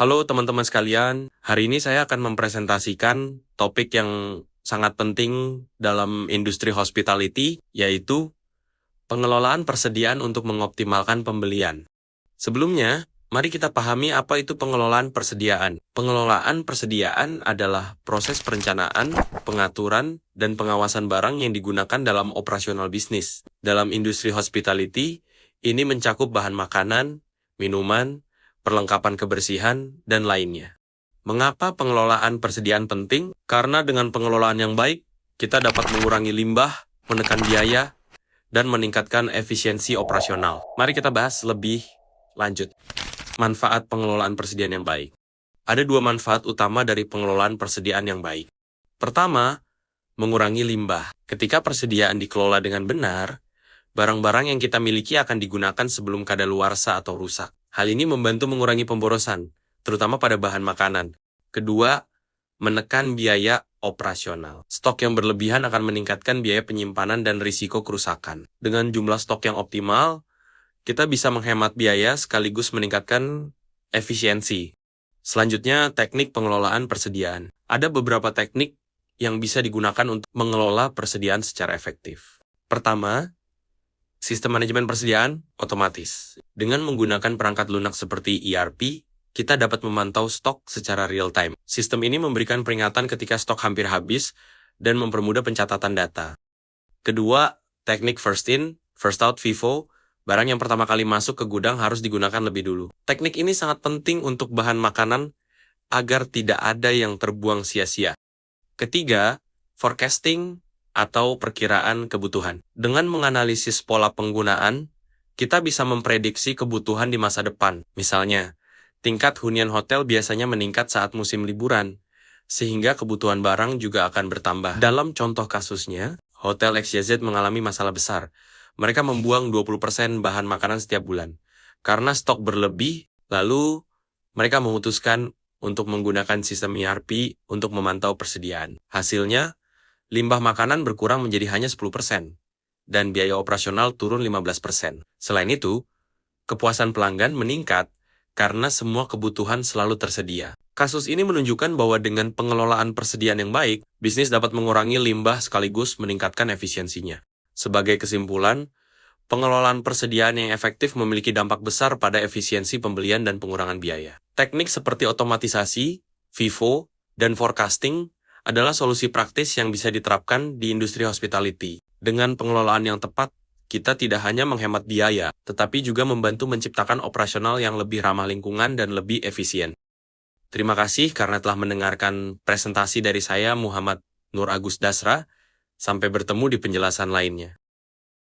Halo teman-teman sekalian, hari ini saya akan mempresentasikan topik yang sangat penting dalam industri hospitality, yaitu pengelolaan persediaan untuk mengoptimalkan pembelian. Sebelumnya, mari kita pahami apa itu pengelolaan persediaan. Pengelolaan persediaan adalah proses perencanaan, pengaturan, dan pengawasan barang yang digunakan dalam operasional bisnis. Dalam industri hospitality, ini mencakup bahan makanan, minuman, perlengkapan kebersihan, dan lainnya. Mengapa pengelolaan persediaan penting? Karena dengan pengelolaan yang baik, kita dapat mengurangi limbah, menekan biaya, dan meningkatkan efisiensi operasional. Mari kita bahas lebih lanjut. Manfaat pengelolaan persediaan yang baik. Ada dua manfaat utama dari pengelolaan persediaan yang baik. Pertama, mengurangi limbah. Ketika persediaan dikelola dengan benar, barang-barang yang kita miliki akan digunakan sebelum kadaluarsa atau rusak. Hal ini membantu mengurangi pemborosan, terutama pada bahan makanan. Kedua, menekan biaya operasional. Stok yang berlebihan akan meningkatkan biaya penyimpanan dan risiko kerusakan. Dengan jumlah stok yang optimal, kita bisa menghemat biaya sekaligus meningkatkan efisiensi. Selanjutnya, teknik pengelolaan persediaan. Ada beberapa teknik yang bisa digunakan untuk mengelola persediaan secara efektif. Pertama, sistem manajemen persediaan otomatis. Dengan menggunakan perangkat lunak seperti ERP, kita dapat memantau stok secara real-time. Sistem ini memberikan peringatan ketika stok hampir habis dan mempermudah pencatatan data. Kedua, teknik first in, first out FIFO. Barang yang pertama kali masuk ke gudang harus digunakan lebih dulu. Teknik ini sangat penting untuk bahan makanan agar tidak ada yang terbuang sia-sia. Ketiga, forecasting atau perkiraan kebutuhan. Dengan menganalisis pola penggunaan, kita bisa memprediksi kebutuhan di masa depan. Misalnya, tingkat hunian hotel biasanya meningkat saat musim liburan, sehingga kebutuhan barang juga akan bertambah. Dalam contoh kasusnya, Hotel XYZ mengalami masalah besar. Mereka membuang 20% bahan makanan setiap bulan. Karena stok berlebih, lalu mereka memutuskan untuk menggunakan sistem ERP untuk memantau persediaan. Hasilnya, limbah makanan berkurang menjadi hanya 10%, dan biaya operasional turun 15%. Selain itu, kepuasan pelanggan meningkat karena semua kebutuhan selalu tersedia. Kasus ini menunjukkan bahwa dengan pengelolaan persediaan yang baik, bisnis dapat mengurangi limbah sekaligus meningkatkan efisiensinya. Sebagai kesimpulan, pengelolaan persediaan yang efektif memiliki dampak besar pada efisiensi pembelian dan pengurangan biaya. Teknik seperti otomatisasi, FIFO, dan forecasting adalah solusi praktis yang bisa diterapkan di industri hospitality. Dengan pengelolaan yang tepat, kita tidak hanya menghemat biaya, tetapi juga membantu menciptakan operasional yang lebih ramah lingkungan dan lebih efisien. Terima kasih karena telah mendengarkan presentasi dari saya, Muhammad Nur Agus Dasra. Sampai bertemu di penjelasan lainnya.